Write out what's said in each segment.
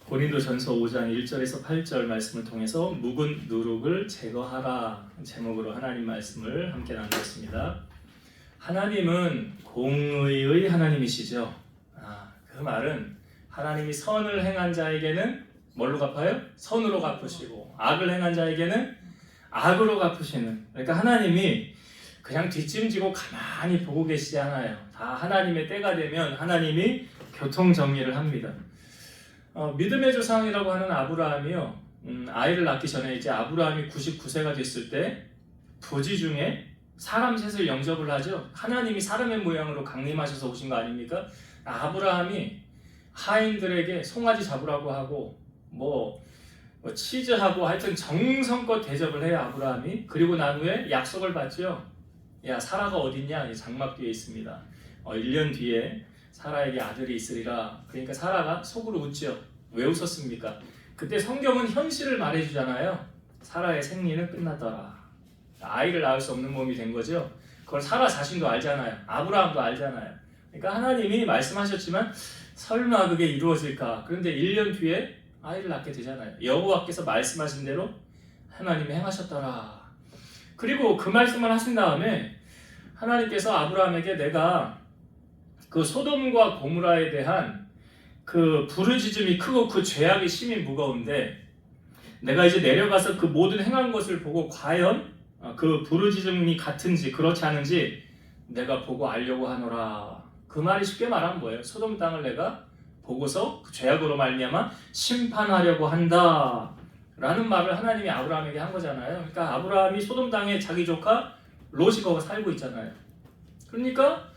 고린도전서 5장 1절에서 8절 말씀을 통해서 묵은 누룩을 제거하라 제목으로 하나님 말씀을 함께 나누겠습니다. 하나님은 공의의 하나님이시죠. 그 말은 하나님이 선을 행한 자에게는 뭘로 갚아요? 선으로 갚으시고 악을 행한 자에게는 악으로 갚으시는, 그러니까 하나님이 그냥 뒷짐지고 가만히 보고 계시지 않아요. 다 하나님의 때가 되면 하나님이 교통정리를 합니다. 믿음의 조상이라고 하는 아브라함이요, 아이를 낳기 전에 이제 아브라함이 99세가 됐을 때 부지 중에 사람 셋을 영접을 하죠. 하나님이 사람의 모양으로 강림하셔서 오신 거 아닙니까? 아브라함이 하인들에게 송아지 잡으라고 하고 뭐 치즈하고 하여튼 정성껏 대접을 해요, 아브라함이. 그리고 난 후에 약속을 받죠. 야, 사라가 어딨냐? 장막 뒤에 있습니다. 1년 뒤에 사라에게 아들이 있으리라. 그러니까 사라가 속으로 웃죠. 왜 웃었습니까? 그때 성경은 현실을 말해주잖아요. 사라의 생리는 끝났더라. 아이를 낳을 수 없는 몸이 된 거죠. 그걸 사라 자신도 알잖아요. 아브라함도 알잖아요. 그러니까 하나님이 말씀하셨지만 설마 그게 이루어질까? 그런데 1년 뒤에 아이를 낳게 되잖아요. 여호와께서 말씀하신 대로 하나님이 행하셨더라. 그리고 그 말씀을 하신 다음에 하나님께서 아브라함에게 내가 그 소돔과 고무라에 대한 그 부르짖음이 크고 그 죄악이 심히 무거운데 내가 이제 내려가서 그 모든 행한 것을 보고 과연 그 부르짖음이 같은지 그렇지 않은지 내가 보고 알려고 하노라. 그 말이 쉽게 말하면 뭐예요? 소돔 땅을 내가 보고서 그 죄악으로 말미암아 심판하려고 한다 라는 말을 하나님이 아브라함에게 한 거잖아요. 그러니까 아브라함이 소돔 땅에 자기 조카 롯이 거기 살고 있잖아요. 그러니까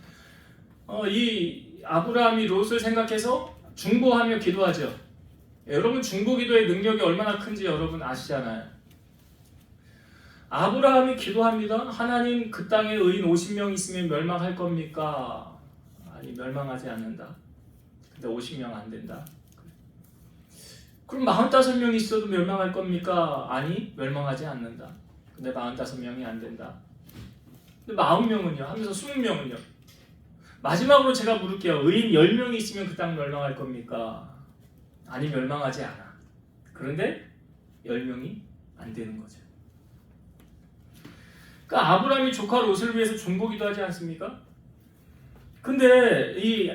이 아브라함이 롯을 생각해서 중보하며 기도하죠. 여러분, 중보기도의 능력이 얼마나 큰지 여러분 아시잖아요. 아브라함이 기도합니다. 하나님, 그 땅에 의인 50명 있으면 멸망할 겁니까? 아니, 멸망하지 않는다. 근데 50명 안 된다. 그럼 45명 있어도 멸망할 겁니까? 아니, 멸망하지 않는다. 근데 45명이 안 된다. 근데 40명은요? 하면서 20명은요? 마지막으로 제가 물을게요. 의인 10명이 있으면 그 땅 멸망할 겁니까? 아니, 멸망하지 않아. 그런데 10명이 안 되는 거죠. 그러니까 아브라함이 조카 롯을 위해서 중보기도 하지 않습니까? 근데 이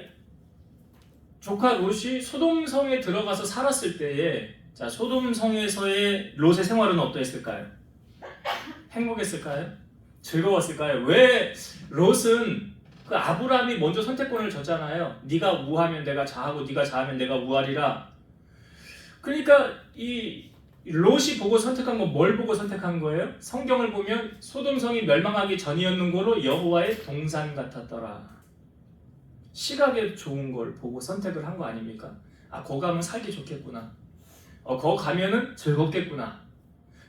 조카 롯이 소돔성에 들어가서 살았을 때에, 자, 소돔성에서의 롯의 생활은 어떠했을까요? 행복했을까요? 즐거웠을까요? 왜 롯은 그 아브라함이 먼저 선택권을 줬잖아요. 네가 우하면 내가 좌하고 네가 좌하면 내가 우하리라. 그러니까 이 롯이 보고 선택한 건 뭘 보고 선택한 거예요? 성경을 보면 소돔성이 멸망하기 전이었는 거로 여호와의 동산 같았더라. 시각에 좋은 걸 보고 선택을 한 거 아닙니까? 거기 가면 살기 좋겠구나. 거기 가면은 즐겁겠구나.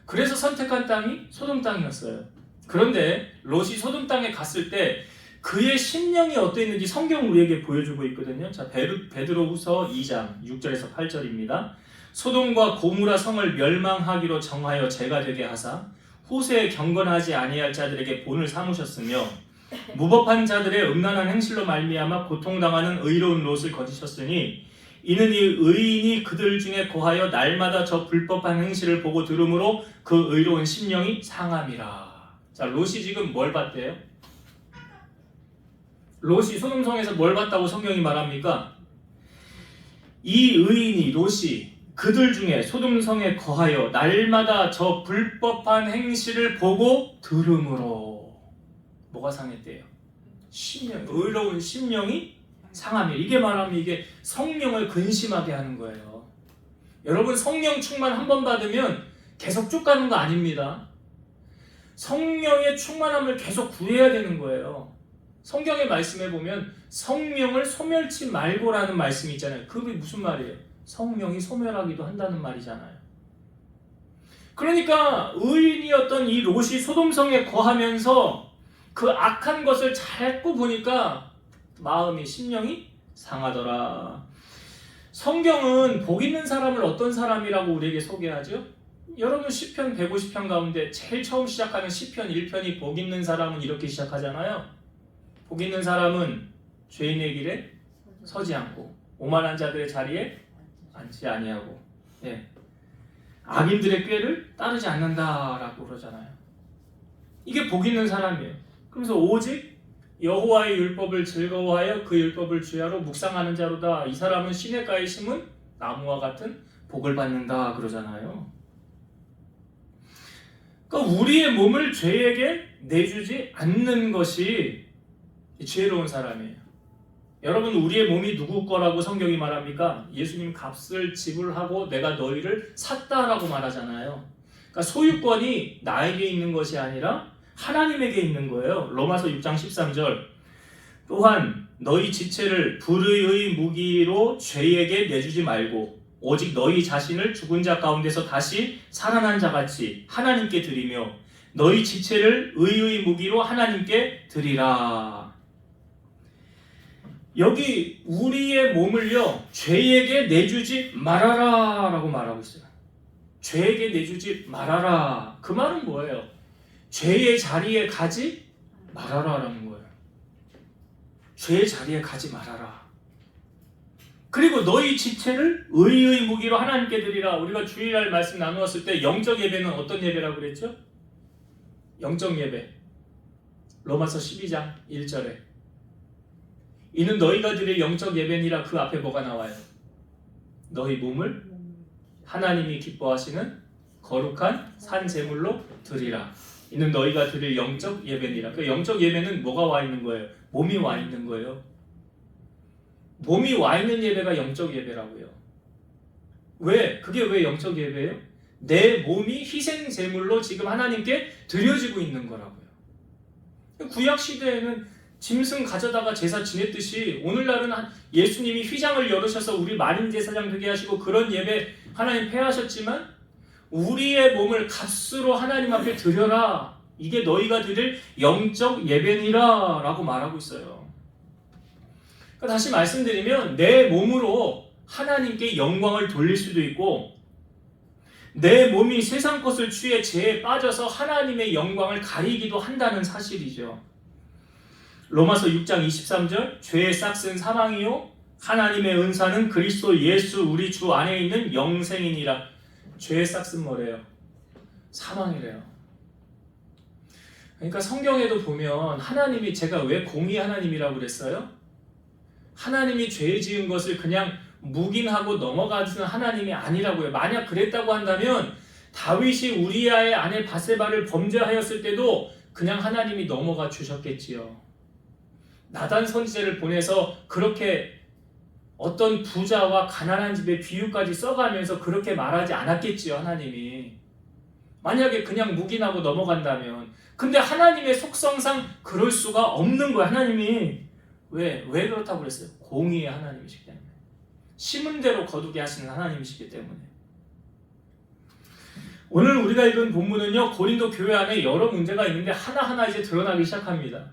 그래서 선택한 땅이 소돔 땅이었어요. 그런데 롯이 소돔 땅에 갔을 때 그의 심령이 어떠했는지 성경은 우리에게 보여주고 있거든요. 자, 베드로후서 2장 6절에서 8절입니다. 소돔과 고무라 성을 멸망하기로 정하여 죄가 되게 하사 후세에 경건하지 아니할 자들에게 본을 삼으셨으며 무법한 자들의 음란한 행실로 말미암아 고통당하는 의로운 롯을 거두셨으니 이는 이 의인이 그들 중에 거하여 날마다 저 불법한 행실을 보고 들으므로 그 의로운 심령이 상함이라. 자, 롯이 지금 뭘 봤대요? 롯이 소돔성에서 뭘 봤다고 성경이 말합니까? 이 의인이 롯이 그들 중에 소돔성에 거하여 날마다 저 불법한 행실을 보고 들음으로 뭐가 상했대요? 심령, 의로운 심령이 상함이. 이게 말하면 이게 성령을 근심하게 하는 거예요. 여러분, 성령 충만 한 번 받으면 계속 쭉 가는 거 아닙니다. 성령의 충만함을 계속 구해야 되는 거예요. 성경의 말씀에 보면 성령을 소멸치 말고라는 말씀이 있잖아요. 그게 무슨 말이에요? 성령이 소멸하기도 한다는 말이잖아요. 그러니까 의인이었던 이 롯이 소돔성에 거하면서 그 악한 것을 자꾸 보니까 마음이, 심령이 상하더라. 성경은 복 있는 사람을 어떤 사람이라고 우리에게 소개하죠? 여러분, 시편 150편 가운데 제일 처음 시작하는 시편 1편이 복 있는 사람은 이렇게 시작하잖아요. 복 있는 사람은 죄인의 길에 서지 않고 오만한 자들의 자리에 앉지 아니하고, 예, 악인들의 꾀를 따르지 않는다라고 그러잖아요. 이게 복 있는 사람이에요. 그래서 오직 여호와의 율법을 즐거워하여 그 율법을 주야로 묵상하는 자로다. 이 사람은 시냇가에 심은 나무와 같은 복을 받는다 그러잖아요. 그러니까 우리의 몸을 죄에게 내주지 않는 것이 지혜로운 사람이에요. 여러분, 우리의 몸이 누구 거라고 성경이 말합니까? 예수님 값을 지불하고 내가 너희를 샀다라고 말하잖아요. 그러니까 소유권이 나에게 있는 것이 아니라 하나님에게 있는 거예요. 로마서 6장 13절. 또한 너희 지체를 불의의 무기로 죄에게 내주지 말고 오직 너희 자신을 죽은 자 가운데서 다시 살아난 자같이 하나님께 드리며 너희 지체를 의의 무기로 하나님께 드리라. 여기 우리의 몸을요, 죄에게 내주지 말아라 라고 말하고 있어요. 죄에게 내주지 말아라. 그 말은 뭐예요? 죄의 자리에 가지 말아라 라는 거예요. 죄의 자리에 가지 말아라. 그리고 너희 지체를 의의 무기로 하나님께 드리라. 우리가 주일날 말씀 나누었을 때 영적 예배는 어떤 예배라고 그랬죠? 영적 예배. 로마서 12장 1절에 이는 너희가 드릴 영적 예배니라. 그 앞에 뭐가 나와요? 너희 몸을 하나님이 기뻐하시는 거룩한 산 제물로 드리라. 이는 너희가 드릴 영적 예배니라. 그 영적 예배는 뭐가 와 있는 거예요? 몸이 와 있는 거예요. 몸이 와 있는 예배가 영적 예배라고요. 왜? 그게 왜 영적 예배예요? 내 몸이 희생 제물로 지금 하나님께 드려지고 있는 거라고요. 구약 시대에는 짐승 가져다가 제사 지냈듯이 오늘날은 예수님이 휘장을 열으셔서 우리 만인 제사장 되게 하시고 그런 예배 하나님 폐하셨지만 우리의 몸을 값으로 하나님 앞에 드려라. 이게 너희가 드릴 영적 예배니라 라고 말하고 있어요. 그러니까 다시 말씀드리면 내 몸으로 하나님께 영광을 돌릴 수도 있고 내 몸이 세상 것을 취해 죄에 빠져서 하나님의 영광을 가리기도 한다는 사실이죠. 로마서 6장 23절 죄의 싹은 사망이요 하나님의 은사는 그리스도 예수 우리 주 안에 있는 영생이니라. 죄의 싹은 뭐래요? 사망이래요. 그러니까 성경에도 보면 하나님이, 제가 왜 공의 하나님이라고 그랬어요? 하나님이 죄 지은 것을 그냥 묵인하고 넘어가는 하나님이 아니라고요. 만약 그랬다고 한다면 다윗이 우리아의 아내 바세바를 범죄하였을 때도 그냥 하나님이 넘어가 주셨겠지요. 나단 선지자를 보내서 그렇게 어떤 부자와 가난한 집의 비유까지 써가면서 그렇게 말하지 않았겠지요, 하나님이. 만약에 그냥 묵인하고 넘어간다면. 근데 하나님의 속성상 그럴 수가 없는 거예요, 하나님이. 왜 그렇다고 그랬어요? 공의의 하나님이시기 때문에. 심은 대로 거두게 하시는 하나님이시기 때문에. 오늘 우리가 읽은 본문은요, 고린도 교회 안에 여러 문제가 있는데 하나하나 이제 드러나기 시작합니다.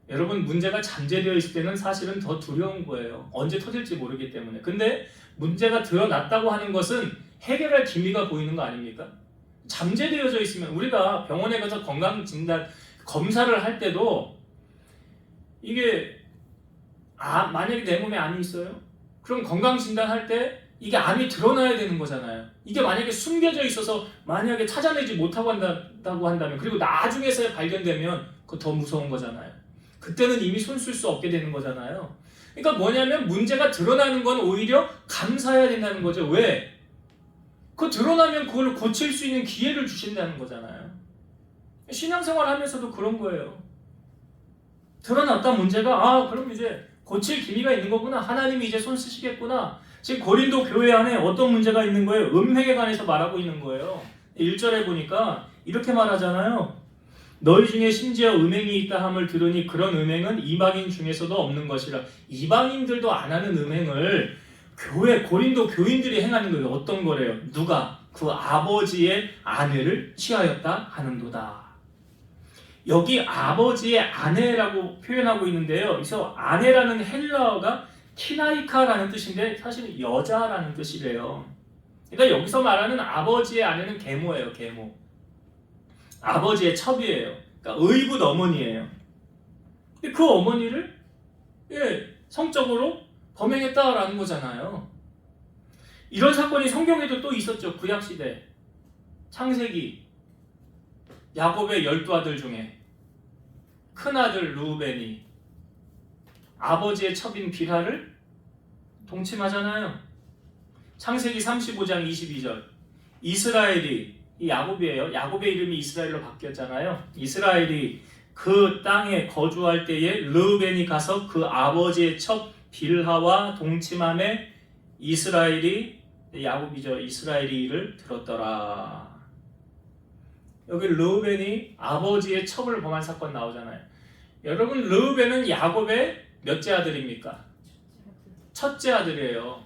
여러분, 문제가 잠재되어 있을 때는 사실은 더 두려운 거예요. 언제 터질지 모르기 때문에. 근데 문제가 드러났다고 하는 것은 해결할 기미가 보이는 거 아닙니까? 잠재되어져 있으면 우리가 병원에 가서 건강진단 검사를 할 때도 이게 만약에 내 몸에 암이 있어요? 그럼 건강진단할 때 이게 암이 드러나야 되는 거잖아요. 이게 만약에 숨겨져 있어서 만약에 찾아내지 못하고 한다고 한다면, 그리고 나중에서야 발견되면 그거 더 무서운 거잖아요. 그때는 이미 손 쓸 수 없게 되는 거잖아요. 그러니까 뭐냐면 문제가 드러나는 건 오히려 감사해야 된다는 거죠. 왜? 그거 드러나면 그걸 고칠 수 있는 기회를 주신다는 거잖아요. 신앙생활 하면서도 그런 거예요. 드러났다 문제가, 그럼 이제 고칠 기미가 있는 거구나. 하나님이 이제 손 쓰시겠구나. 지금 고린도 교회 안에 어떤 문제가 있는 거예요? 음행에 관해서 말하고 있는 거예요. 1절에 보니까 이렇게 말하잖아요. 너희 중에 심지어 음행이 있다 함을 들으니 그런 음행은 이방인 중에서도 없는 것이라. 이방인들도 안 하는 음행을 고린도 교인들이 행하는 거예요. 어떤 거래요? 누가? 그 아버지의 아내를 취하였다 하는도다. 여기 아버지의 아내라고 표현하고 있는데요. 그래서 아내라는 헬라어가 키나이카라는 뜻인데 사실은 여자라는 뜻이래요. 그러니까 여기서 말하는 아버지의 아내는 계모예요. 계모. 아버지의 첩이에요. 그러니까 의붓 어머니예요. 근데 그 어머니를 성적으로 범행했다라는 거잖아요. 이런 사건이 성경에도 또 있었죠. 구약시대 창세기 야곱의 12아들 중에 큰아들 루벤이 아버지의 첩인 빌하를 동침하잖아요. 창세기 35장 22절 이스라엘이 이 야곱이에요. 야곱의 이름이 이스라엘로 바뀌었잖아요. 이스라엘이 그 땅에 거주할 때에 르우벤이 가서 그 아버지의 첩 빌하와 동침함에 이스라엘이 야곱이죠. 이스라엘이 이를 들었더라. 여기 르우벤이 아버지의 첩을 범한 사건 나오잖아요. 여러분 르우벤은 야곱의 몇째 아들입니까? 첫째 아들이에요.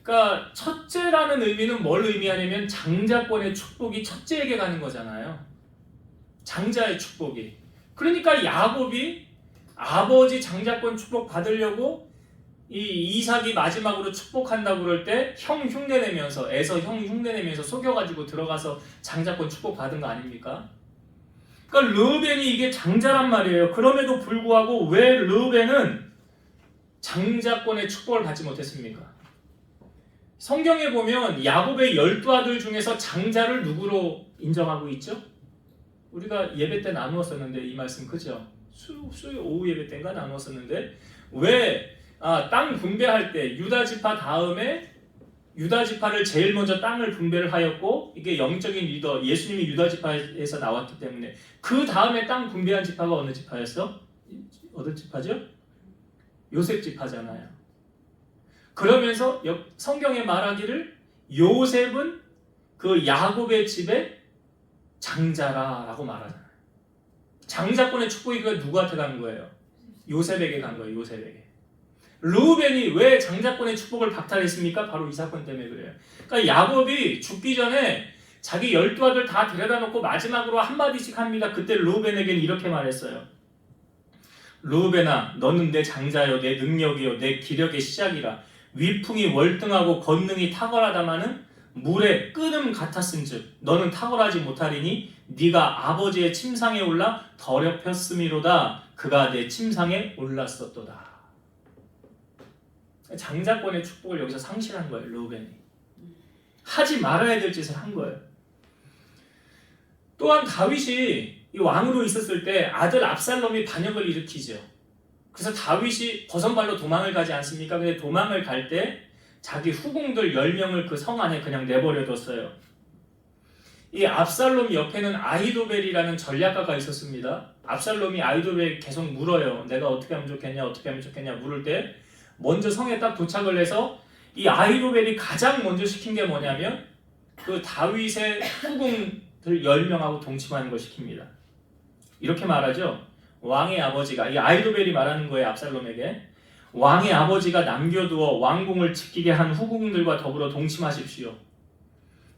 그러니까 첫째라는 의미는 뭘 의미하냐면 장자권의 축복이 첫째에게 가는 거잖아요. 장자의 축복이. 그러니까 야곱이 아버지 장자권 축복 받으려고 이 이삭이 마지막으로 축복한다고 그럴 때 형 흉내내면서 에서 형 흉내내면서 속여가지고 들어가서 장자권 축복 받은 거 아닙니까? 그러니까 르우벤이 이게 장자란 말이에요. 그럼에도 불구하고 왜 르우벤은 장자권의 축복을 받지 못했습니까? 성경에 보면 야곱의 12아들 중에서 장자를 누구로 인정하고 있죠? 우리가 예배 때 나누었었는데 이 말씀 그죠? 수요 오후 예배 때인가 나누었었는데 왜 땅 분배할 때 유다 지파 다음에 유다 지파를 제일 먼저 땅을 분배를 하였고 이게 영적인 리더 예수님이 유다 지파에서 나왔기 때문에 그 다음에 땅 분배한 지파가 어느 지파였어? 어느 지파죠? 요셉 지파잖아요. 그러면서 성경에 말하기를 요셉은 그 야곱의 집의 장자라라고 말하잖아요. 장자권의 축복이 누구한테 간 거예요? 요셉에게 간 거예요. 요셉에게. 르우벤이 왜 장자권의 축복을 박탈했습니까? 바로 이 사건 때문에 그래요. 그러니까 야곱이 죽기 전에 자기 12아들 다 데려다 놓고 마지막으로 한마디씩 합니다. 그때 르우벤에게는 이렇게 말했어요. 르우벤아 너는 내 장자요 내 능력이요 내 기력의 시작이라 위풍이 월등하고 권능이 탁월하다마는 물의 끓음 같았은즉 너는 탁월하지 못하리니 네가 아버지의 침상에 올라 더럽혔음이로다 그가 내 침상에 올랐었도다. 장자권의 축복을 여기서 상실한 거예요. 르우벤이 하지 말아야 될 짓을 한 거예요. 또한 다윗이 이 왕으로 있었을 때 아들 압살롬이 반역을 일으키죠. 그래서 다윗이 버선발로 도망을 가지 않습니까? 근데 도망을 갈 때 자기 후궁들 10명을 그 성 안에 그냥 내버려뒀어요. 이 압살롬 옆에는 아히도벨이라는 전략가가 있었습니다. 압살롬이 아히도벨 계속 물어요. 내가 어떻게 하면 좋겠냐 어떻게 하면 좋겠냐 물을 때 먼저 성에 딱 도착을 해서 이 아히도벨이 가장 먼저 시킨 게 뭐냐면 그 다윗의 후궁들 10명하고 동침하는 걸 시킵니다. 이렇게 말하죠. 왕의 아버지가 이 아히도벨이 말하는 거예요. 압살롬에게 왕의 아버지가 남겨두어 왕궁을 지키게 한 후궁들과 더불어 동침하십시오.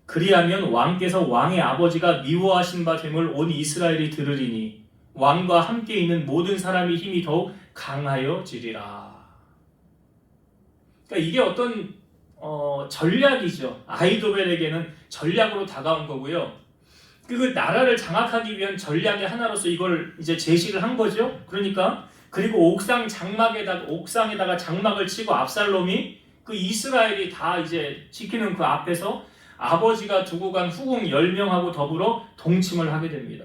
그리하면 왕께서 왕의 아버지가 미워하신 바 됨을 온 이스라엘이 들으리니 왕과 함께 있는 모든 사람의 힘이 더욱 강하여지리라. 그러니까 이게 어떤 전략이죠. 아히도벨에게는 전략으로 다가온 거고요. 그 나라를 장악하기 위한 전략의 하나로서 이걸 이제 제시를 한 거죠. 그러니까 그리고 옥상에다가 장막을 치고 압살롬이 그 이스라엘이 다 이제 지키는 그 앞에서 아버지가 두고 간 후궁 10명하고 더불어 동침을 하게 됩니다.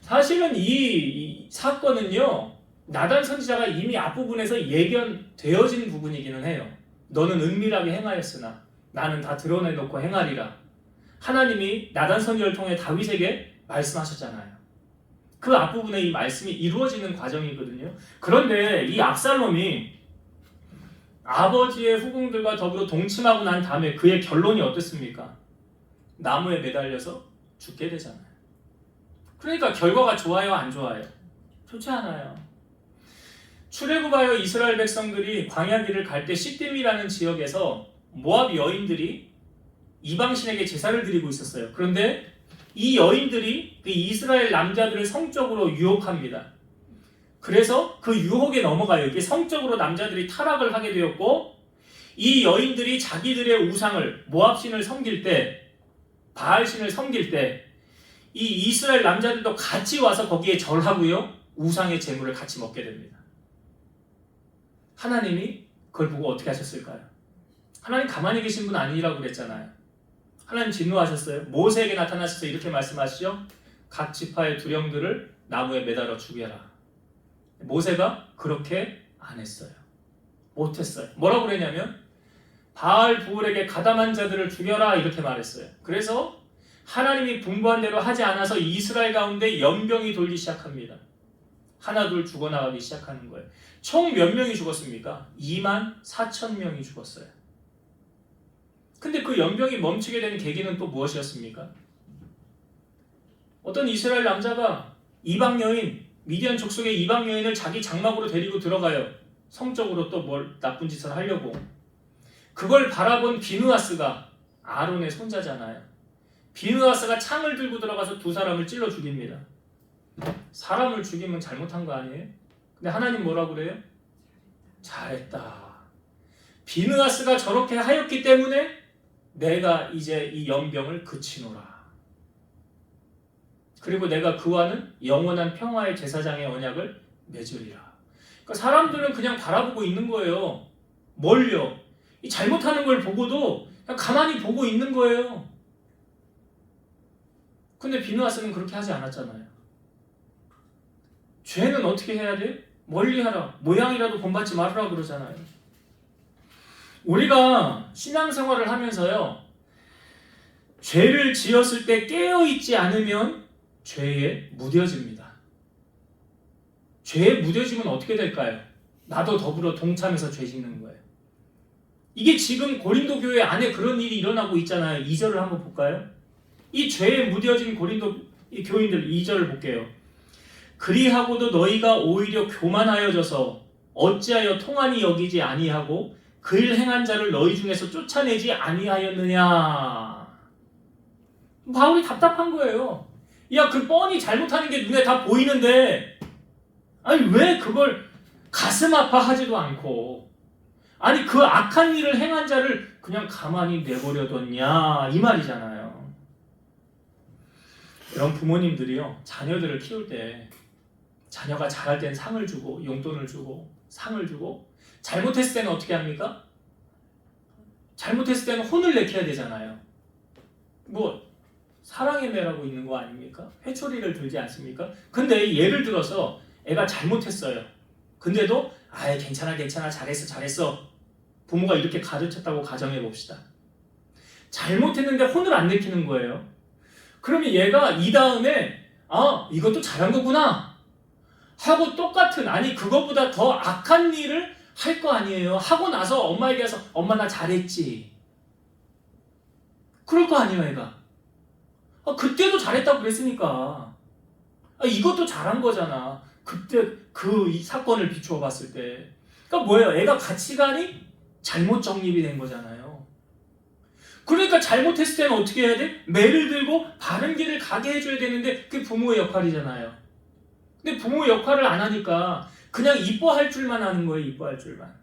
사실은 이 사건은요. 나단 선지자가 이미 앞부분에서 예견되어진 부분이기는 해요. 너는 은밀하게 행하였으나 나는 다 드러내놓고 행하리라. 하나님이 나단 선지자를 통해 다윗에게 말씀하셨잖아요. 그 앞부분에 이 말씀이 이루어지는 과정이거든요. 그런데 이 압살롬이 아버지의 후궁들과 더불어 동침하고 난 다음에 그의 결론이 어떻습니까? 나무에 매달려서 죽게 되잖아요. 그러니까 결과가 좋아요, 안 좋아요? 좋지 않아요. 출애굽하여 이스라엘 백성들이 광야 길을 갈 때 시딤이라는 지역에서 모압 여인들이 이방신에게 제사를 드리고 있었어요. 그런데 이 여인들이 그 이스라엘 남자들을 성적으로 유혹합니다. 그래서 그 유혹에 넘어가요. 이게 성적으로 남자들이 타락을 하게 되었고 이 여인들이 자기들의 우상을 모압신을 섬길 때 바알신을 섬길 때 이 이스라엘 남자들도 같이 와서 거기에 절하고요. 우상의 제물을 같이 먹게 됩니다. 하나님이 그걸 보고 어떻게 하셨을까요? 하나님 가만히 계신 분 아니라고 그랬잖아요. 하나님 진노하셨어요. 모세에게 나타나셔서 이렇게 말씀하시죠. 각 지파의 두령들을 나무에 매달아 죽여라. 모세가 그렇게 안 했어요. 못했어요. 뭐라고 그랬냐면 바알 부울에게 가담한 자들을 죽여라 이렇게 말했어요. 그래서 하나님이 분부한 대로 하지 않아서 이스라엘 가운데 연병이 돌기 시작합니다. 하나 둘 죽어나가기 시작하는 거예요. 총 몇 명이 죽었습니까? 24,000명이 죽었어요. 근데 그 연병이 멈추게 된 계기는 또 무엇이었습니까? 어떤 이스라엘 남자가 이방 여인, 미디안 족속의 이방 여인을 자기 장막으로 데리고 들어가요. 성적으로 또 뭘 나쁜 짓을 하려고. 그걸 바라본 비느하스가, 아론의 손자잖아요. 비느하스가 창을 들고 들어가서 두 사람을 찔러 죽입니다. 사람을 죽이면 잘못한 거 아니에요? 근데 하나님 뭐라고 그래요? 잘했다. 비느하스가 저렇게 하였기 때문에 내가 이제 이 연병을 그치노라. 그리고 내가 그와는 영원한 평화의 제사장의 언약을 맺으리라. 그러니까 사람들은 그냥 바라보고 있는 거예요. 뭘요? 이 잘못하는 걸 보고도 그냥 가만히 보고 있는 거예요. 근데 비느하스는 그렇게 하지 않았잖아요. 죄는 어떻게 해야 돼? 멀리하라. 모양이라도 본받지 말아라 그러잖아요. 우리가 신앙생활을 하면서요, 죄를 지었을 때 깨어있지 않으면 죄에 무뎌집니다. 죄에 무뎌지면 어떻게 될까요? 나도 더불어 동참해서 죄 짓는 거예요. 이게 지금 고린도 교회 안에 그런 일이 일어나고 있잖아요. 2절을 한번 볼까요? 이 죄에 무뎌진 고린도 교인들 2절을 볼게요. 그리하고도 너희가 오히려 교만하여져서 어찌하여 통한이 여기지 아니하고 그 일 행한 자를 너희 중에서 쫓아내지 아니하였느냐. 바울이 답답한 거예요. 야, 그 뻔히 잘못하는 게 눈에 다 보이는데 아니 왜 그걸 가슴 아파하지도 않고 아니 그 악한 일을 행한 자를 그냥 가만히 내버려뒀냐 이 말이잖아요. 이런 부모님들이요, 자녀들을 키울 때 자녀가 잘할 땐 상을 주고 용돈을 주고 상을 주고 잘못했을 때는 어떻게 합니까? 잘못했을 때는 혼을 내켜야 되잖아요. 뭐 사랑의 매라고 있는 거 아닙니까? 회초리를 들지 않습니까? 근데 예를 들어서 애가 잘못했어요. 근데도 아예 괜찮아 잘했어 부모가 이렇게 가르쳤다고 가정해 봅시다. 잘못했는데 혼을 안 내키는 거예요. 그러면 얘가 이 다음에 이것도 잘한 거구나 하고 똑같은, 아니 그거보다 더 악한 일을 할 거 아니에요. 하고 나서 엄마에게 와서 엄마 나 잘했지 그럴 거 아니에요. 애가 그때도 잘했다고 그랬으니까 이것도 잘한 거잖아. 그때 그 사건을 비추어 봤을 때. 그러니까 뭐예요? 애가 가치관이 잘못 정립이 된 거잖아요. 그러니까 잘못했을 때는 어떻게 해야 돼? 매를 들고 바른 길을 가게 해줘야 되는데 그게 부모의 역할이잖아요. 근데 부모의 역할을 안 하니까 그냥 이뻐할 줄만 하는 거예요. 이뻐할 줄만.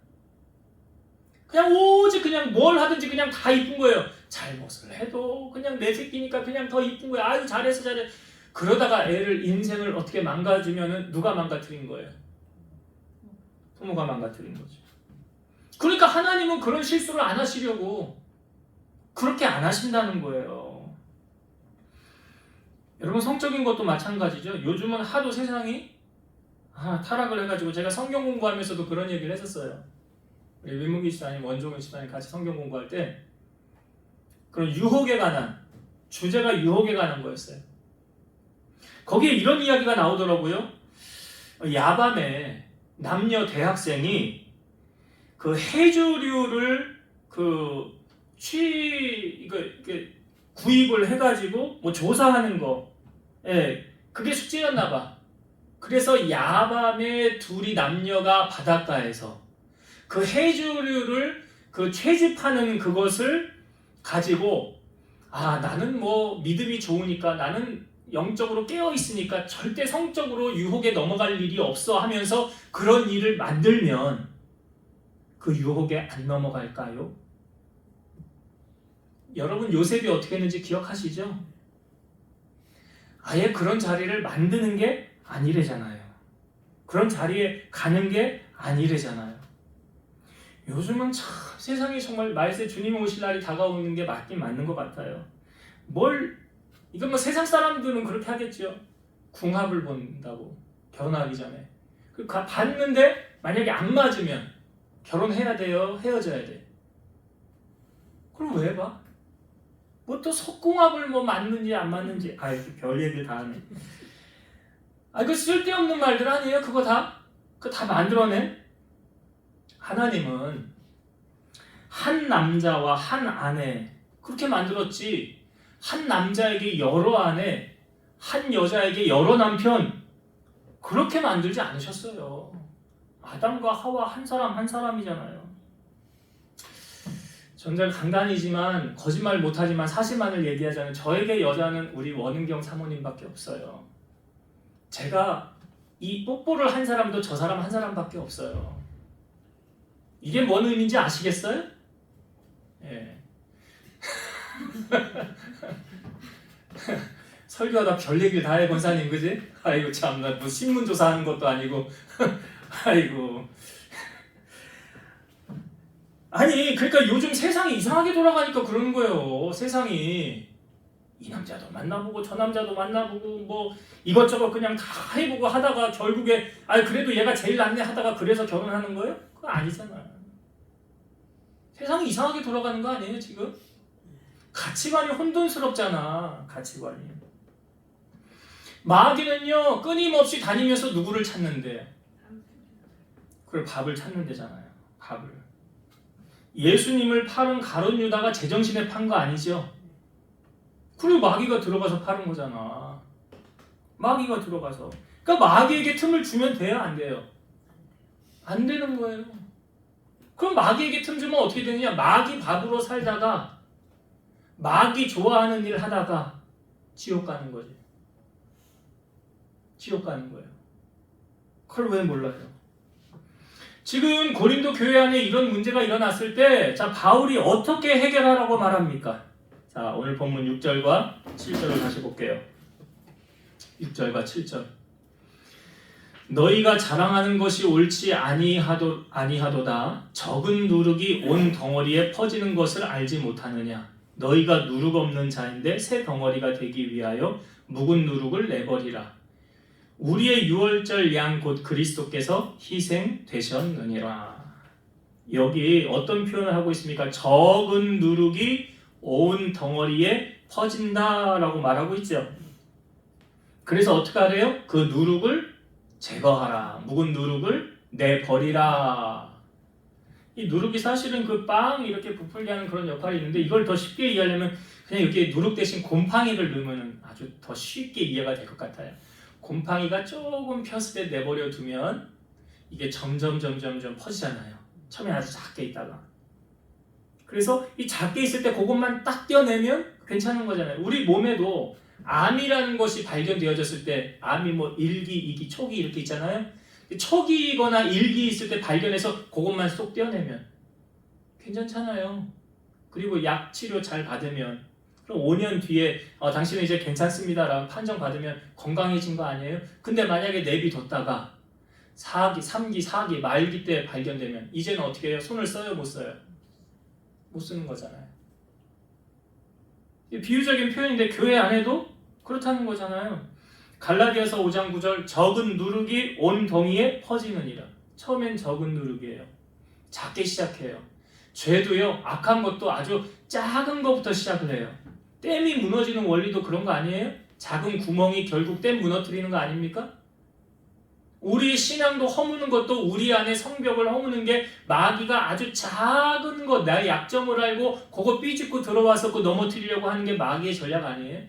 그냥 오직 그냥 뭘 하든지 그냥 다 이쁜 거예요. 잘못을 해도 그냥 내 새끼니까 그냥 더 이쁜 거예요. 아유 잘했어 잘해. 그러다가 애를 인생을 어떻게 망가지면은 누가 망가뜨린 거예요? 부모가 망가뜨린 거죠. 그러니까 하나님은 그런 실수를 안 하시려고 그렇게 안 하신다는 거예요. 여러분 성적인 것도 마찬가지죠. 요즘은 하도 세상이 타락을 해가지고 제가 성경 공부하면서도 그런 얘기를 했었어요. 우리 민문기 집사님, 원종현 집사님 같이 성경 공부할 때 그런 유혹에 관한 주제가 유혹에 관한 거였어요. 거기에 이런 이야기가 나오더라고요. 야밤에 남녀 대학생이 그 해조류를 구입을 해가지고 뭐 조사하는 거, 그게 숙제였나 봐. 그래서 야밤에 둘이 남녀가 바닷가에서 그 해조류를 채집하는 그것을 가지고 나는 뭐 믿음이 좋으니까 나는 영적으로 깨어 있으니까 절대 성적으로 유혹에 넘어갈 일이 없어 하면서 그런 일을 만들면 그 유혹에 안 넘어갈까요? 여러분 요셉이 어떻게 했는지 기억하시죠? 아예 그런 자리를 만드는 게 아니래잖아요. 그런 자리에 가는 게 아니래잖아요. 요즘은 참 세상이 정말 말세 주님 오실 날이 다가오는 게 맞긴 맞는 것 같아요. 이건 뭐 세상 사람들은 그렇게 하겠죠. 궁합을 본다고 결혼하기 전에. 봤는데 만약에 안 맞으면 결혼해야 돼요? 헤어져야 돼? 그럼 왜 봐? 뭐 또 속궁합을 뭐 맞는지 안 맞는지 이렇게 별 얘기를 다 하네. 그 쓸데없는 말들 아니에요? 그거 다 만들어낸? 하나님은 한 남자와 한 아내 그렇게 만들었지, 한 남자에게 여러 아내, 한 여자에게 여러 남편 그렇게 만들지 않으셨어요. 아담과 하와 한 사람 한 사람이잖아요. 정말 강단이지만 거짓말 못하지만 사실만을 얘기하자면 저에게 여자는 우리 원은경 사모님밖에 없어요. 제가 이 뽀뽀를 한 사람도 저 사람 한 사람밖에 없어요. 이게 뭔 의미인지 아시겠어요? 예. 설교하다 별 얘기를 다 해, 권사님, 그지? 아이고 참나, 뭐 신문조사하는 것도 아니고 아이고. 그러니까 요즘 세상이 이상하게 돌아가니까 그러는 거예요. 세상이 이 남자도 만나보고 저 남자도 만나보고 뭐 이것저것 그냥 다 해보고 하다가 결국에 그래도 얘가 제일 낫네 하다가 그래서 결혼하는 거예요? 그거 아니잖아요. 세상이 이상하게 돌아가는 거 아니에요 지금? 가치관이 혼돈스럽잖아. 가치관이. 마귀는요 끊임없이 다니면서 누구를 찾는데? 그걸 밥을 찾는 데잖아요. 밥을. 예수님을 팔은 가룟 유다가 제정신에 판 거 아니죠? 그리고 마귀가 들어가서 파는 거잖아. 마귀가 들어가서. 그러니까 마귀에게 틈을 주면 돼요? 안 돼요? 안 되는 거예요. 그럼 마귀에게 틈 주면 어떻게 되느냐? 마귀 밥으로 살다가 마귀 좋아하는 일 하다가 지옥 가는 거지. 지옥 가는 거예요. 그걸 왜 몰라요? 지금 고린도 교회 안에 이런 문제가 일어났을 때 바울이 어떻게 해결하라고 말합니까? 자, 오늘 본문 6절과 7절을 다시 볼게요. 6절과 7절. 너희가 자랑하는 것이 옳지 아니하도다. 적은 누룩이 온 덩어리에 퍼지는 것을 알지 못하느냐. 너희가 누룩 없는 자인데 새 덩어리가 되기 위하여 묵은 누룩을 내버리라. 우리의 유월절 양 곧 그리스도께서 희생되셨느니라. 여기 어떤 표현을 하고 있습니까? 적은 누룩이 온 덩어리에 퍼진다라고 말하고 있죠. 그래서 어떻게 하래요? 그 누룩을 제거하라. 묵은 누룩을 내버리라. 이 누룩이 사실은 그 빵 이렇게 부풀게 하는 그런 역할이 있는데 이걸 더 쉽게 이해하려면 그냥 이렇게 누룩 대신 곰팡이를 넣으면 아주 더 쉽게 이해가 될 것 같아요. 곰팡이가 조금 폈을 때 내버려 두면 이게 점점 퍼지잖아요. 처음에 아주 작게 있다가. 그래서 이 작게 있을 때 그것만 딱 떼어내면 괜찮은 거잖아요. 우리 몸에도 암이라는 것이 발견되어졌을 때 암이 뭐 1기, 2기, 초기 이렇게 있잖아요. 초기거나 1기 있을 때 발견해서 그것만 쏙 떼어내면 괜찮잖아요. 그리고 약 치료 잘 받으면 그럼 5년 뒤에 당신은 이제 괜찮습니다라고 판정받으면 건강해진 거 아니에요? 근데 만약에 내비뒀다가 4기, 3기, 4기, 말기 때 발견되면 이제는 어떻게 해요? 손을 써요? 못 써요? 못 쓰는 거잖아요. 비유적인 표현인데 교회 안에도 그렇다는 거잖아요. 갈라디아서 5장 9절 적은 누룩이 온 덩이에 퍼지느니라. 처음엔 적은 누룩이에요. 작게 시작해요. 죄도요, 악한 것도 아주 작은 것부터 시작을 해요. 댐이 무너지는 원리도 그런 거 아니에요? 작은 구멍이 결국 댐 무너뜨리는 거 아닙니까? 우리 신앙도 허무는 것도 우리 안에 성벽을 허무는 게 마귀가 아주 작은 것, 나의 약점을 알고 그거 삐집고 들어와서 그거 넘어뜨리려고 하는 게 마귀의 전략 아니에요?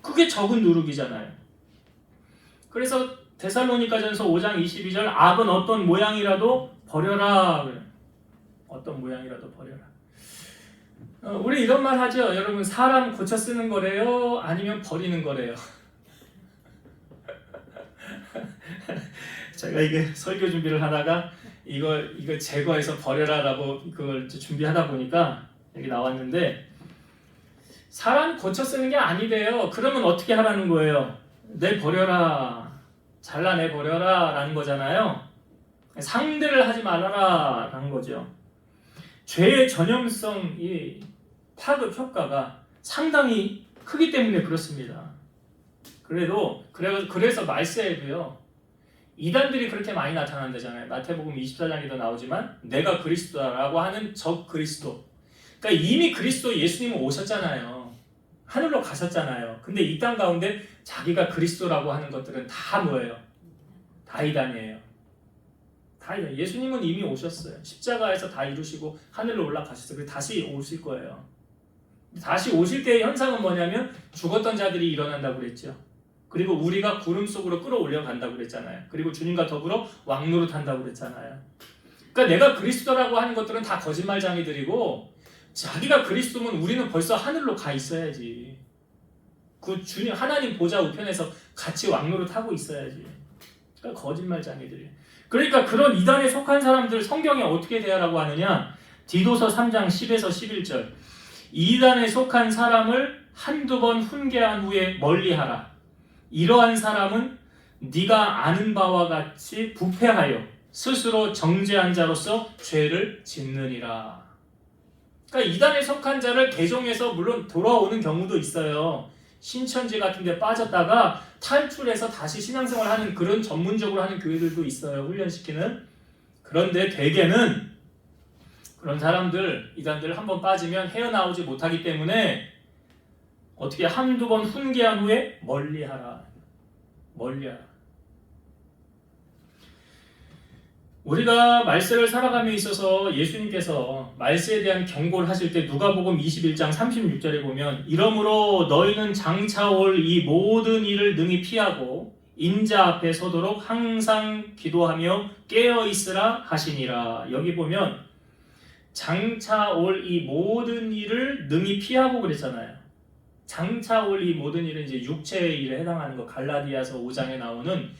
그게 적은 누룩이잖아요. 그래서 데살로니가전서 5장 22절 악은 어떤 모양이라도 버려라. 어떤 모양이라도 버려라. 우리 이런 말 하죠. 여러분 사람 고쳐 쓰는 거래요? 아니면 버리는 거래요? 제가 이게 설교 준비를 하다가 이거 제거해서 버려라라고 그걸 준비하다 보니까 여기 나왔는데 사람 고쳐 쓰는 게 아니래요. 그러면 어떻게 하라는 거예요? 내버려라. 잘라내버려라 라는 거잖아요. 상대를 하지 말아라 라는 거죠. 죄의 전염성이 파급 효과가 상당히 크기 때문에 그렇습니다. 그래서 말세에도요, 이단들이 그렇게 많이 나타난다잖아요. 마태복음 24장에도 나오지만 내가 그리스도라고 하는 적 그리스도. 그러니까 이미 그리스도 예수님은 오셨잖아요. 하늘로 가셨잖아요. 근데 이 땅 가운데 자기가 그리스도라고 하는 것들은 다 뭐예요? 다 이단이에요. 다 이단. 예수님은 이미 오셨어요. 십자가에서 다 이루시고 하늘로 올라가셨어요. 그리고 다시 오실 거예요. 다시 오실 때의 현상은 뭐냐면 죽었던 자들이 일어난다고 그랬죠. 그리고 우리가 구름 속으로 끌어올려 간다고 그랬잖아요. 그리고 주님과 더불어 왕노릇 한다고 그랬잖아요. 그러니까 내가 그리스도라고 하는 것들은 다 거짓말장이들이고, 자기가 그리스도면 우리는 벌써 하늘로 가 있어야지. 그 주님 하나님 보좌 우편에서 같이 왕노릇 하고 있어야지. 그러니까 거짓말장이들이. 그러니까 그런 이단에 속한 사람들 성경에 어떻게 대하라고 하느냐? 디도서 3장 10에서 11절. 이단에 속한 사람을 한두 번 훈계한 후에 멀리하라. 이러한 사람은 네가 아는 바와 같이 부패하여 스스로 정죄한 자로서 죄를 짓느니라. 그러니까 이단에 속한 자를 개종해서 물론 돌아오는 경우도 있어요. 신천지 같은 데 빠졌다가 탈출해서 다시 신앙생활 하는, 그런 전문적으로 하는 교회들도 있어요. 훈련시키는. 그런데 대개는 그런 사람들, 이단들 한번 빠지면 헤어나오지 못하기 때문에 어떻게 한두 번 훈계한 후에 멀리하라. 멀리하라. 우리가 말세를 살아감에 있어서 예수님께서 말세에 대한 경고를 하실 때 누가복음 21장 36절에 보면, 이러므로 너희는 장차 올 이 모든 일을 능히 피하고 인자 앞에 서도록 항상 기도하며 깨어 있으라 하시니라. 여기 보면 장차 올 이 모든 일을 능히 피하고 그랬잖아요. 장차 올 이 모든 일은 이제 육체의 일에 해당하는 거, 갈라디아서 5장에 나오는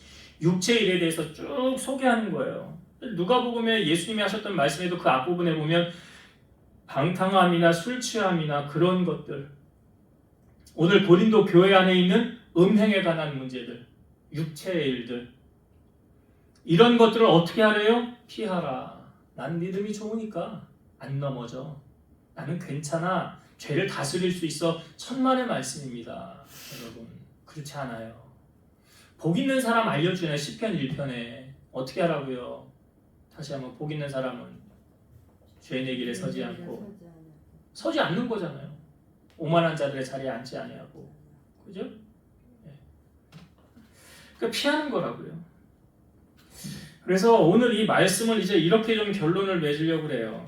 육체의 일에 대해서 쭉 소개하는 거예요. 누가복음에 예수님이 하셨던 말씀에도 그 앞부분에 보면 방탕함이나 술 취함이나 그런 것들, 오늘 고린도 교회 안에 있는 음행에 관한 문제들, 육체의 일들, 이런 것들을 어떻게 하래요? 피하라. 난 믿음이 좋으니까 안 넘어져. 나는 괜찮아. 죄를 다스릴 수 있어. 천만의 말씀입니다. 여러분, 그렇지 않아요. 복 있는 사람 알려주네. 시편 1편에 어떻게 하라고요? 다시 한번, 복 있는 사람은 죄인의 길에 서지 않는 거잖아요. 오만한 자들의 자리에 앉지 아니하고, 그죠? 네. 그러니까 피하는 거라고요. 그래서 오늘 이 말씀을 이제 이렇게 좀 결론을 맺으려고 그래요.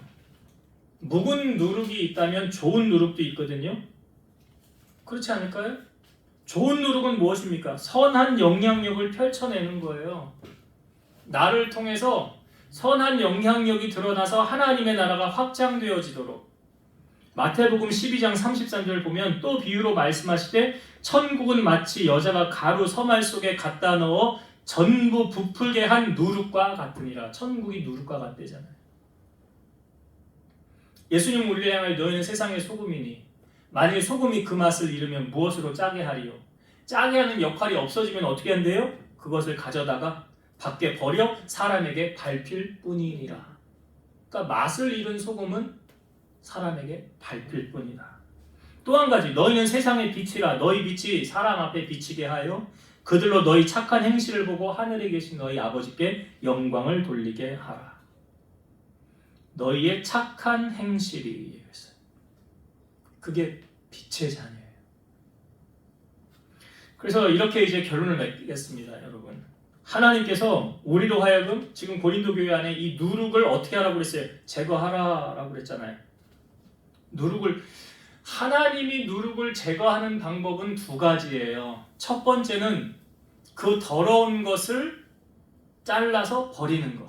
묵은 누룩이 있다면 좋은 누룩도 있거든요. 그렇지 않을까요? 좋은 누룩은 무엇입니까? 선한 영향력을 펼쳐내는 거예요. 나를 통해서 선한 영향력이 드러나서 하나님의 나라가 확장되어지도록. 마태복음 12장 33절 보면 또 비유로 말씀하시되 천국은 마치 여자가 가루 서말 속에 갖다 넣어 전부 부풀게 한 누룩과 같으니라. 천국이 누룩과 같대잖아요. 예수님 우리를 향하여 너희는 세상의 소금이니 만일 소금이 그 맛을 잃으면 무엇으로 짜게 하리요? 짜게 하는 역할이 없어지면 어떻게 한대요? 그것을 가져다가 밖에 버려 사람에게 밟힐 뿐이니라. 그러니까 맛을 잃은 소금은 사람에게 밟힐 뿐이다. 또 한 가지, 너희는 세상의 빛이라. 너희 빛이 사람 앞에 비치게 하여 그들로 너희 착한 행실을 보고 하늘에 계신 너희 아버지께 영광을 돌리게 하라. 너희의 착한 행실이, 그게 빛의 자녀예요. 그래서 이렇게 이제 결론을 맺겠습니다, 여러분. 하나님께서 우리로 하여금 지금 고린도 교회 안에 이 누룩을 어떻게 하라고 그랬어요? 제거하라라고 그랬잖아요. 하나님이 누룩을 제거하는 방법은 두 가지예요. 첫 번째는 그 더러운 것을 잘라서 버리는 거.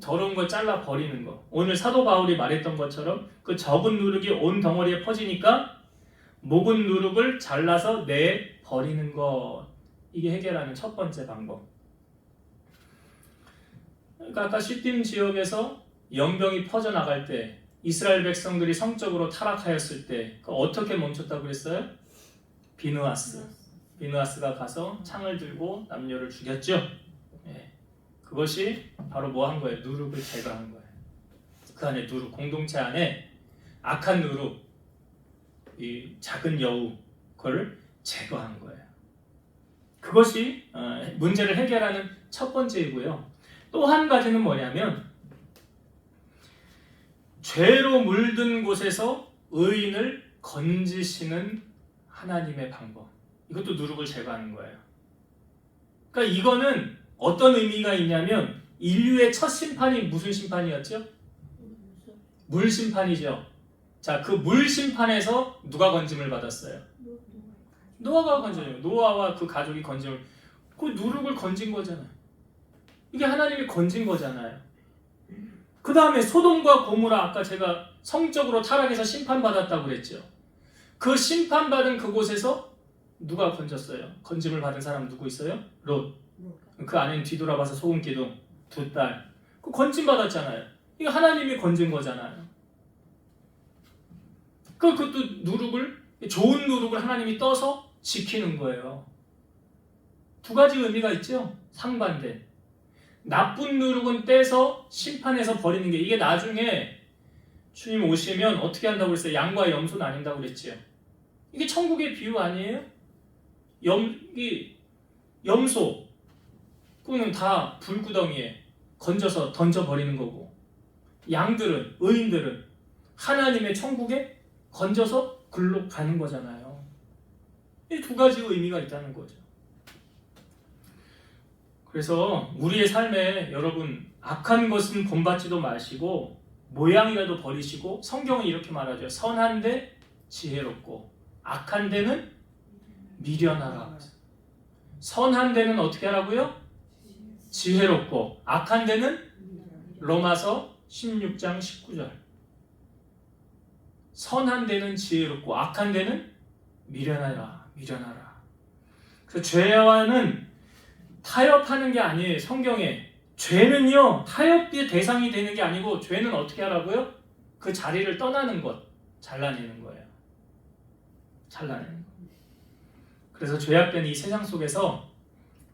더러운 걸 잘라 버리는 거. 오늘 사도 바울이 말했던 것처럼 그 적은 누룩이 온 덩어리에 퍼지니까 묵은 누룩을 잘라서 내 버리는 것. 이게 해결하는 첫 번째 방법. 그러니까 아까 시딤 지역에서 연병이 퍼져나갈 때 이스라엘 백성들이 성적으로 타락하였을 때 어떻게 멈췄다고 그랬어요? 비느하스가 가서 창을 들고 남녀를 죽였죠. 네. 그것이 바로 뭐 한 거예요? 누룩을 제거한 거예요. 그 안에 누룩, 공동체 안에 악한 누룩, 이 작은 여우, 그걸 제거한 거예요. 그것이 문제를 해결하는 첫 번째이고요. 또 한 가지는 뭐냐면 죄로 물든 곳에서 의인을 건지시는 하나님의 방법. 이것도 누룩을 제거하는 거예요. 그러니까 이거는 어떤 의미가 있냐면 인류의 첫 심판이 무슨 심판이었죠? 물 심판이죠. 자, 그 물 심판에서 누가 건짐을 받았어요? 노아가 건져요. 노아와 그 가족이 건짐을, 그 누룩을 건진 거잖아요. 이게 하나님이 건진 거잖아요. 그 다음에 소돔과 고모라, 아까 제가 성적으로 타락해서 심판받았다고 그랬죠. 그 심판받은 그곳에서 누가 건졌어요? 건짐을 받은 사람 누구 있어요? 롯. 그 아내는 뒤돌아봐서 소금 기둥 두 딸. 그 건짐 받았잖아요. 이거 하나님이 건진 거잖아요. 그것도 누룩을, 좋은 누룩을 하나님이 떠서 지키는 거예요. 두 가지 의미가 있죠. 상반된. 나쁜 누룩은 떼서 심판해서 버리는 게, 이게 나중에 주님 오시면 어떻게 한다고 그랬어요? 양과 염소 나뉜다고 그랬지요. 이게 천국의 비유 아니에요? 염소 그거는 다 불구덩이에 건져서 던져버리는 거고, 양들은, 의인들은 하나님의 천국에 건져서 글로 가는 거잖아요. 이 두 가지 의미가 있다는 거죠. 그래서 우리의 삶에 여러분, 악한 것은 본받지도 마시고 모양이라도 버리시고, 성경은 이렇게 말하죠. 선한 데 지혜롭고 악한 데는 미련하라. 선한 데는 어떻게 하라고요? 지혜롭고, 악한 데는 로마서 16장 19절. 선한 데는 지혜롭고 악한 데는 미련하라. 그래서 죄와는 타협하는 게 아니에요. 성경에 죄는요 타협의 대상이 되는 게 아니고, 죄는 어떻게 하라고요? 그 자리를 떠나는 것, 잘라내는 거예요. 잘라내는 것. 그래서 죄악된 이 세상 속에서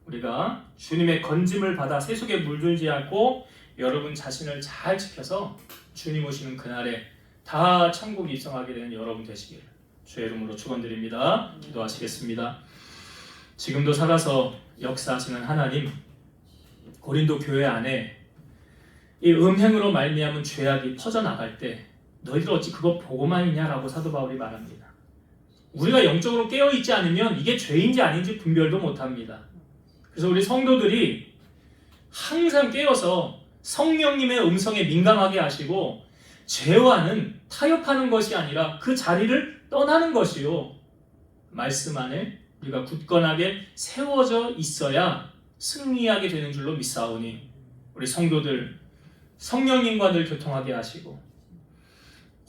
우리가 주님의 건짐을 받아 세속에 물들지 않고 여러분 자신을 잘 지켜서 주님 오시는 그날에 다 천국에 입성하게 되는 여러분 되시기를 주의 이름으로 축원드립니다. 기도하시겠습니다. 지금도 살아서 역사하시는 하나님, 고린도 교회 안에 이 음행으로 말미암은 죄악이 퍼져나갈 때 너희들 어찌 그거 보고만 있냐라고 사도 바울이 말합니다. 우리가 영적으로 깨어있지 않으면 이게 죄인지 아닌지 분별도 못합니다. 그래서 우리 성도들이 항상 깨어서 성령님의 음성에 민감하게 하시고, 죄와는 타협하는 것이 아니라 그 자리를 떠나는 것이요, 말씀 안에 우리가 굳건하게 세워져 있어야 승리하게 되는 줄로 믿사오니, 우리 성도들 성령님과 늘 교통하게 하시고,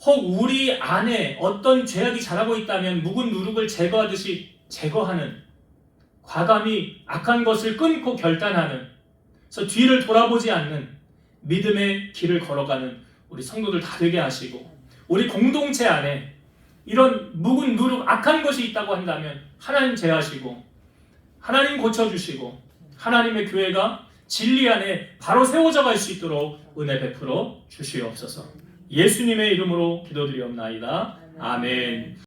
혹 우리 안에 어떤 죄악이 자라고 있다면 묵은 누룩을 제거하듯이 제거하는, 과감히 악한 것을 끊고 결단하는, 그래서 뒤를 돌아보지 않는 믿음의 길을 걸어가는 우리 성도들 다 되게 하시고, 우리 공동체 안에 이런 묵은 누룩, 악한 것이 있다고 한다면 하나님 제하시고 하나님 고쳐주시고, 하나님의 교회가 진리 안에 바로 세워져 갈 수 있도록 은혜 베풀어 주시옵소서. 예수님의 이름으로 기도드리옵나이다. 아멘.